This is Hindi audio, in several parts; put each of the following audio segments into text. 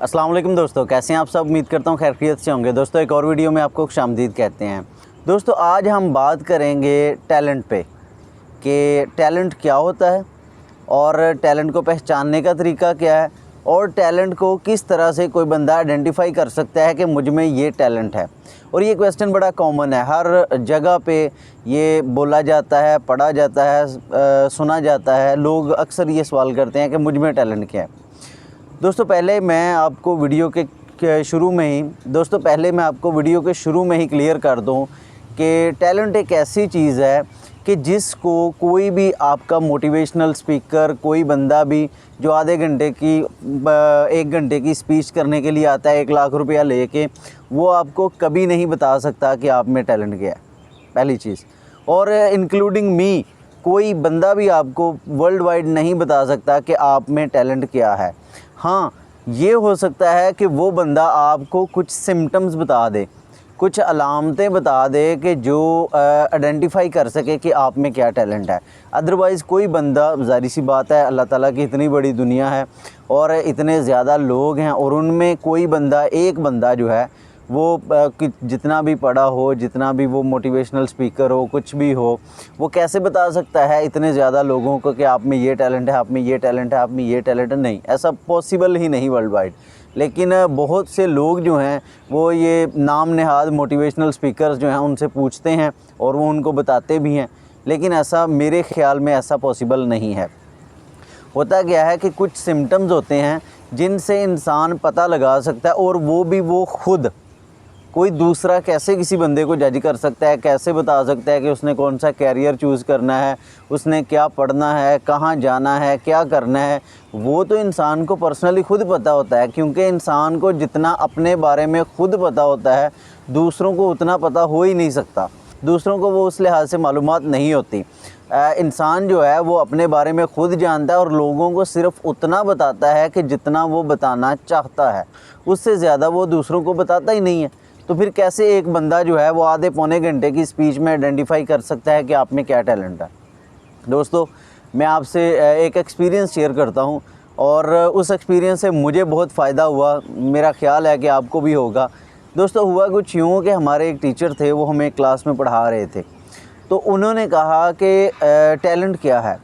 अस्सलाम वालेकुम दोस्तों, कैसे हैं आप सब। उम्मीद करता हूँ खैरियत से होंगे। दोस्तों एक और वीडियो में आपको खुशामदीद कहते हैं। दोस्तों आज हम बात करेंगे टैलेंट पे कि टैलेंट क्या होता है और टैलेंट को पहचानने का तरीका क्या है और टैलेंट को किस तरह से कोई बंदा आइडेंटिफाई कर सकता है कि मुझ में ये टैलेंट है। और ये क्वेश्चन बड़ा कॉमन है, हर जगह पे ये बोला जाता है, पढ़ा जाता है, सुना जाता है। लोग अक्सर ये सवाल करते हैं कि मुझ में टैलेंट क्या है। दोस्तों पहले मैं आपको वीडियो के शुरू में ही क्लियर कर दूं कि टैलेंट एक ऐसी चीज़ है कि जिसको कोई भी आपका मोटिवेशनल स्पीकर, कोई बंदा भी जो आधे घंटे की 1 घंटे की स्पीच करने के लिए आता है 1 लाख रुपया लेके, वो आपको कभी नहीं बता सकता कि आप में टैलेंट क्या है, पहली चीज़। और इंक्लूडिंग मी, कोई बंदा भी आपको वर्ल्ड वाइड नहीं बता सकता कि आप में टैलेंट क्या है। हाँ, ये हो सकता है कि वो बंदा आपको कुछ सिम्टम्स बता दे, कुछ अलामतें बता दे कि जो आइडेंटिफाई कर सके कि आप में क्या टैलेंट है। अदरवाइज़ कोई बंदा, ज़ाहिर सी बात है, अल्लाह ताला की इतनी बड़ी दुनिया है और इतने ज़्यादा लोग हैं और उनमें कोई बंदा, एक बंदा जो है वो जितना भी पढ़ा हो, जितना भी वो मोटिवेशनल स्पीकर हो, कुछ भी हो, वो कैसे बता सकता है इतने ज़्यादा लोगों को कि आप में ये टैलेंट है, आप में ये टैलेंट है, आप में ये टैलेंट है। नहीं, ऐसा पॉसिबल ही नहीं वर्ल्ड वाइड। लेकिन बहुत से लोग जो हैं वो ये नाम नहाद मोटिवेशनल स्पीकर्स जो हैं उनसे पूछते हैं और वो उनको बताते भी हैं, लेकिन ऐसा मेरे ख़्याल में ऐसा पॉसिबल नहीं है। होता क्या है कि कुछ सिम्टम्स होते हैं जिनसे इंसान पता लगा सकता है, और वो भी वो खुद। कोई दूसरा कैसे किसी बंदे को जज कर सकता है, कैसे बता सकता है कि उसने कौन सा कैरियर चूज़ करना है, उसने क्या पढ़ना है, कहाँ जाना है, क्या करना है। वो तो इंसान को पर्सनली खुद पता होता है, क्योंकि इंसान को जितना अपने बारे में खुद पता होता है, दूसरों को उतना पता हो ही नहीं सकता। दूसरों को वो उस लिहाज से मालूमात नहीं होती। इंसान जो है वो अपने बारे में खुद जानता है और लोगों को सिर्फ उतना बताता है कि जितना वो बताना चाहता है, उससे ज़्यादा वो दूसरों को बताता ही नहीं है। तो फिर कैसे एक बंदा जो है वो आधे पौने घंटे की स्पीच में आइडेंटिफाई कर सकता है कि आप में क्या टैलेंट है। दोस्तों मैं आपसे एक एक्सपीरियंस शेयर करता हूं और उस एक्सपीरियंस से मुझे बहुत फ़ायदा हुआ, मेरा ख्याल है कि आपको भी होगा। दोस्तों हुआ कुछ यूँ कि हमारे एक टीचर थे, वो हमें क्लास में पढ़ा रहे थे। तो उन्होंने कहा कि टैलेंट क्या है।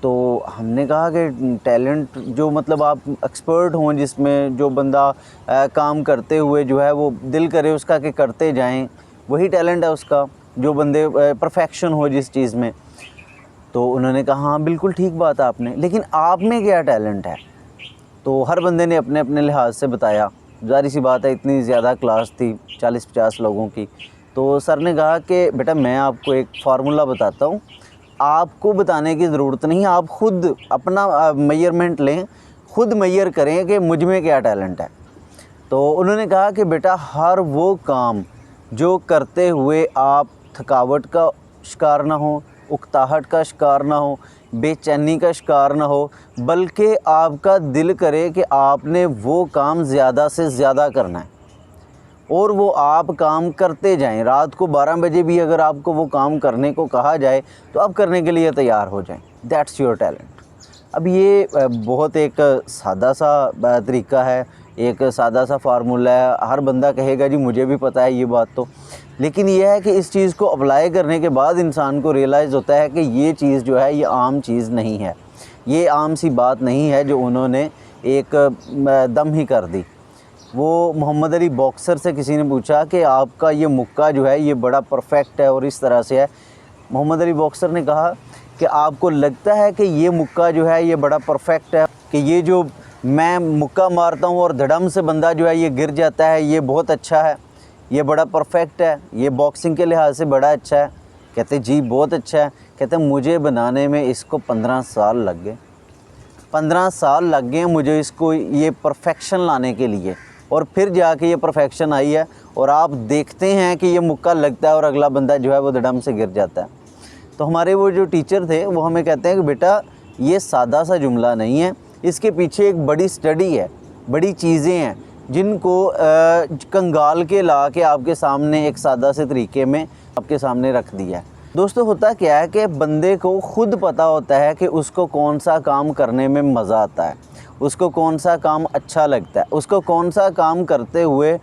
तो हमने कहा कि टैलेंट जो मतलब आप एक्सपर्ट हों, जिसमें जो बंदा काम करते हुए जो है वो दिल करे उसका कि करते जाएं, वही टैलेंट है उसका। जो बंदे परफेक्शन हो जिस चीज़ में। तो उन्होंने कहा हाँ बिल्कुल ठीक बात है आपने, लेकिन आप में क्या टैलेंट है। तो हर बंदे ने अपने अपने लिहाज से बताया। ज़ाहिर सी बात है, इतनी ज़्यादा क्लास थी 40-50 लोगों की। तो सर ने कहा कि बेटा मैं आपको एक फार्मूला बताता हूँ, आपको बताने की ज़रूरत नहीं, आप ख़ुद अपना मेजरमेंट लें, ख़ुद मेजर करें कि मुझ में क्या टैलेंट है। तो उन्होंने कहा कि बेटा हर वो काम जो करते हुए आप थकावट का शिकार ना हो, उकताहट का शिकार ना हो, बेचैनी का शिकार ना हो, बल्कि आपका दिल करे कि आपने वो काम ज़्यादा से ज़्यादा करना है और वो आप काम करते जाएं। रात को 12 बजे भी अगर आपको वो काम करने को कहा जाए तो आप करने के लिए तैयार हो जाएं। That's your talent. अब ये बहुत एक सादा सा तरीका है, एक सादा सा फार्मूला है। हर बंदा कहेगा जी मुझे भी पता है ये बात तो, लेकिन ये है कि इस चीज़ को अप्लाई करने के बाद इंसान को रियलाइज़ होता है कि ये चीज़ जो है ये आम चीज़ नहीं है, ये आम सी बात नहीं है जो उन्होंने एक दम ही कर दी। वो मोहम्मद अली बॉक्सर से किसी ने पूछा कि आपका ये मुक्का जो है ये बड़ा परफेक्ट है और इस तरह से है। मोहम्मद अली बॉक्सर ने कहा कि आपको लगता है कि ये मुक्का जो है ये बड़ा परफेक्ट है, कि ये जो मैं मुक्का मारता हूँ और धड़म से बंदा जो है ये गिर जाता है, ये बहुत अच्छा है, ये बड़ा परफेक्ट है, ये बॉक्सिंग के लिहाज से बड़ा अच्छा है। कहते जी बहुत अच्छा है। कहते मुझे बनाने में इसको 15 साल लग गए, 15 साल लग गए मुझे इसको ये परफेक्शन लाने के लिए, और फिर जाके ये परफेक्शन आई है। और आप देखते हैं कि ये मुक्का लगता है और अगला बंदा जो है वो धड़म से गिर जाता है। तो हमारे वो जो टीचर थे वो हमें कहते हैं कि बेटा ये सादा सा जुमला नहीं है, इसके पीछे एक बड़ी स्टडी है, बड़ी चीज़ें हैं जिनको कंगाल के ला के आपके सामने एक सादा से तरीके में आपके सामने रख दिया है। दोस्तों होता क्या है कि बंदे को खुद पता होता है कि उसको कौन सा काम करने में मज़ा आता है, उसको कौन सा काम अच्छा लगता है, उसको कौन सा काम करते हुए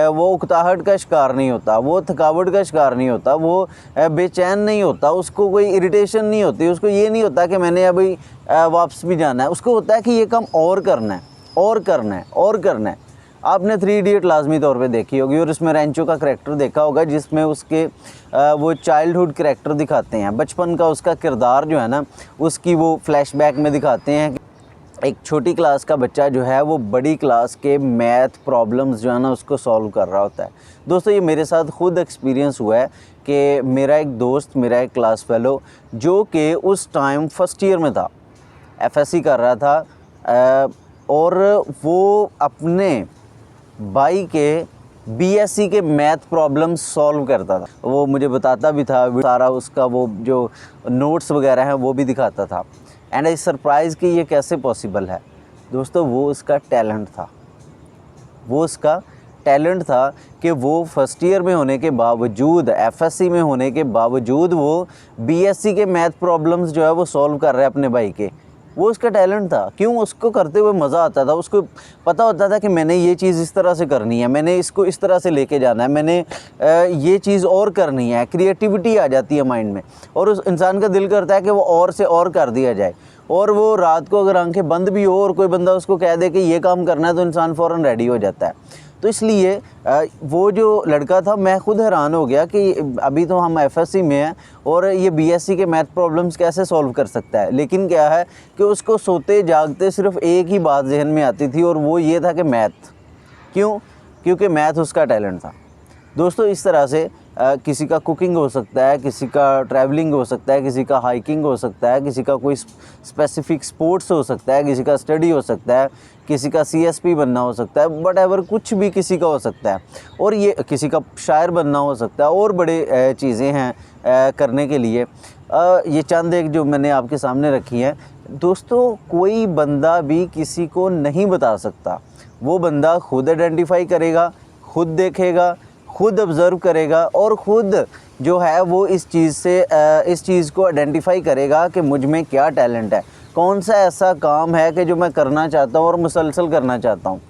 वो उकताहट का शिकार नहीं होता, वो थकावट का शिकार नहीं होता, वो बेचैन नहीं होता, उसको कोई इरिटेशन नहीं होती, उसको ये नहीं होता कि मैंने अभी वापस भी जाना है। उसको होता है कि ये काम और करना है और करना है और करना है। आपने 3 इडियट लाजमी तौर पे देखी होगी और इसमें रेंचो का करैक्टर देखा होगा, जिसमें उसके वो चाइल्डहुड करैक्टर दिखाते हैं, बचपन का उसका किरदार जो है ना, उसकी वो फ्लैशबैक में दिखाते हैं कि एक छोटी क्लास का बच्चा जो है वो बड़ी क्लास के मैथ प्रॉब्लम्स जो है ना उसको सॉल्व कर रहा होता है। दोस्तों ये मेरे साथ खुद एक्सपीरियंस हुआ है कि मेरा एक दोस्त, मेरा एक क्लास फेलो जो कि उस टाइम फर्स्ट ईयर में था, FSC कर रहा था, और वो अपने भाई के BSc के मैथ प्रॉब्लम्स सॉल्व करता था। वो मुझे बताता भी था, सारा उसका वो जो नोट्स वगैरह हैं वो भी दिखाता था। एंड आई सरप्राइज़ कि ये कैसे पॉसिबल है। दोस्तों वो उसका टैलेंट था, वो उसका टैलेंट था कि वो फर्स्ट ईयर में होने के बावजूद, FSC में होने के बावजूद वो BSc के मैथ प्रॉब्लम्स जो है वो सॉल्व कर रहा है अपने भाई के। वो उसका टैलेंट था। क्यों? उसको करते हुए मज़ा आता था, उसको पता होता था कि मैंने ये चीज़ इस तरह से करनी है, मैंने इसको इस तरह से लेके जाना है, मैंने ये चीज़ और करनी है। क्रिएटिविटी आ जाती है माइंड में और उस इंसान का दिल करता है कि वो और से और कर दिया जाए। और वो रात को अगर आंखें बंद भी हो और कोई बंदा उसको कह दे कि ये काम करना है तो इंसान फ़ौरन रेडी हो जाता है। तो इसलिए वो जो लड़का था, मैं खुद हैरान हो गया कि अभी तो हम FSC में हैं और ये BSc के मैथ प्रॉब्लम्स कैसे सॉल्व कर सकता है। लेकिन क्या है कि उसको सोते जागते सिर्फ एक ही बात जहन में आती थी और वो ये था कि मैथ। क्यों? क्योंकि मैथ उसका टैलेंट था। दोस्तों इस तरह से किसी का कुकिंग हो सकता है, किसी का ट्रैवलिंग हो सकता है, किसी का हाइकिंग हो सकता है, किसी का कोई स्पेसिफिक स्पोर्ट्स हो सकता है, किसी का स्टडी हो सकता है, किसी का CSP बनना हो सकता है, वटएवर कुछ भी किसी का हो सकता है। और ये किसी का शायर बनना हो सकता है और बड़े चीज़ें हैं करने के लिए। ये चंद एक जो मैंने आपके सामने रखी हैं। दोस्तों कोई बंदा भी किसी को नहीं बता सकता, वो बंदा खुद आइडेंटिफाई करेगा, खुद देखेगा, खुद ऑब्ज़र्व करेगा और खुद जो है वो इस चीज़ को आइडेंटिफाई करेगा कि मुझ में क्या टैलेंट है, कौन सा ऐसा काम है कि जो मैं करना चाहता हूँ और मुसलसल करना चाहता हूँ।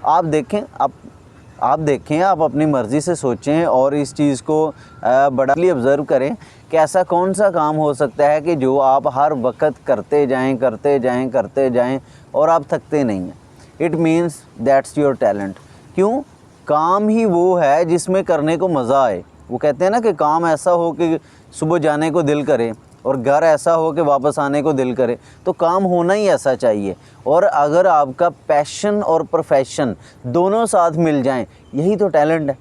आप देखें, आप अपनी मर्ज़ी से सोचें और इस चीज़ को बड़ा ऑब्ज़र्व करें कि ऐसा कौन सा काम हो सकता है कि जो आप हर वक्त करते जाएं और आप थकते नहीं हैं। It means that's your talent. क्यों? काम ही वो है जिसमें करने को मज़ा आए। वो कहते हैं ना कि काम ऐसा हो कि सुबह जाने को दिल करे और घर ऐसा हो कि वापस आने को दिल करे। तो काम होना ही ऐसा चाहिए। और अगर आपका पैशन और प्रोफेशन दोनों साथ मिल जाएं, यही तो टैलेंट है।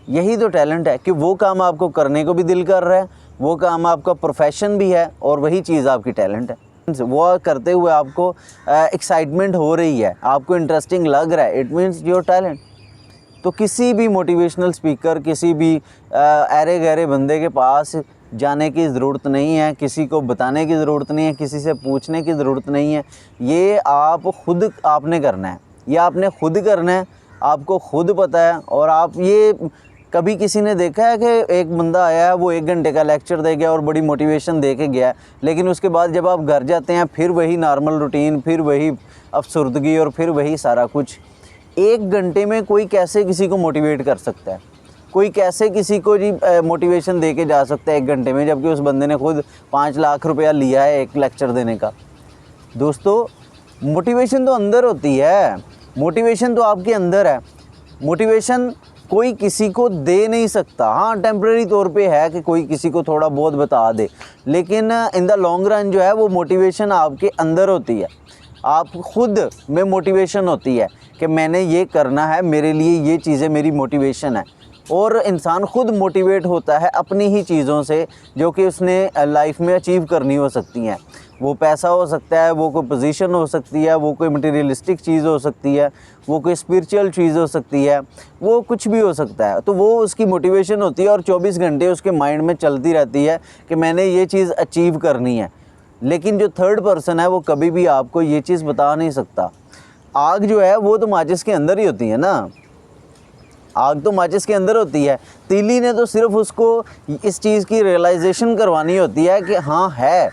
यही तो टैलेंट है कि वो काम आपको करने को भी दिल कर रहा है, वो काम आपका प्रोफेशन भी है और वही चीज़ आपकी टैलेंट है। वो करते हुए आपको एक्साइटमेंट हो रही है, आपको इंटरेस्टिंग लग रहा है, इट मीन्स योर टैलेंट। तो किसी भी मोटिवेशनल स्पीकर, किसी भी अरे गहरे बंदे के पास जाने की ज़रूरत नहीं है, किसी को बताने की ज़रूरत नहीं है, किसी से पूछने की ज़रूरत नहीं है। ये आपने करना है, ये आपने खुद करना है, आपको खुद पता है। और आप ये कभी किसी ने देखा है कि एक बंदा आया है, वो 1 घंटे का लेक्चर दे गया और बड़ी मोटिवेशन दे के गया, लेकिन उसके बाद जब आप घर जाते हैं फिर वही नॉर्मल रूटीन, फिर वही अफसुर्दगी और फिर वही सारा कुछ। 1 घंटे में कोई कैसे किसी को मोटिवेट कर सकता है? कोई कैसे किसी को जी मोटिवेशन दे के जा सकता है 1 घंटे में, जबकि उस बंदे ने खुद 5 लाख रुपया लिया है एक लेक्चर देने का। दोस्तों मोटिवेशन तो अंदर होती है, मोटिवेशन तो आपके अंदर है। मोटिवेशन कोई किसी को दे नहीं सकता। हाँ, टेम्प्रेरी तौर पे है कि कोई किसी को थोड़ा बहुत बता दे, लेकिन इन द लॉन्ग रन जो है वो मोटिवेशन आपके अंदर होती है। आप खुद में मोटिवेशन होती है कि मैंने ये करना है, मेरे लिए ये चीज़ें मेरी मोटिवेशन है। और इंसान खुद मोटिवेट होता है अपनी ही चीज़ों से जो कि उसने लाइफ में अचीव करनी हो सकती हैं। वो पैसा हो सकता है, वो कोई पोजीशन हो सकती है, वो कोई मटेरियलिस्टिक चीज़ हो सकती है, वो कोई स्पिरिचुअल चीज़ हो सकती है, वो कुछ भी हो सकता है। तो वो उसकी मोटिवेशन होती है और 24 घंटे उसके माइंड में चलती रहती है कि मैंने ये चीज़ अचीव करनी है। लेकिन जो थर्ड पर्सन है वो कभी भी आपको ये चीज़ बता नहीं सकता। आग जो है वो तो माचिस के अंदर ही होती है ना, आग तो माचिस के अंदर होती है। तीली ने तो सिर्फ उसको इस चीज़ की रियलाइजेशन करवानी होती है कि हाँ है,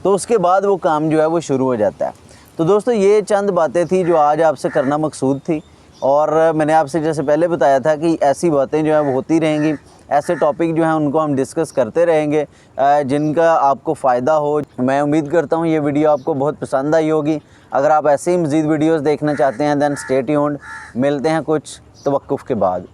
तो उसके बाद वो काम जो है वो शुरू हो जाता है। तो दोस्तों ये चंद बातें थी जो आज आपसे करना मकसूद थी, और मैंने आपसे जैसे पहले बताया था कि ऐसी बातें जो हैं वो होती रहेंगी, ऐसे टॉपिक जो हैं उनको हम डिस्कस करते रहेंगे जिनका आपको फ़ायदा हो। मैं उम्मीद करता हूँ ये वीडियो आपको बहुत पसंद आई होगी। अगर आप ऐसे ही मज़ीद वीडियोज़ देखना चाहते हैं दैन स्टे ट्यून्ड। मिलते हैं कुछ तवक्कुफ़ के बाद।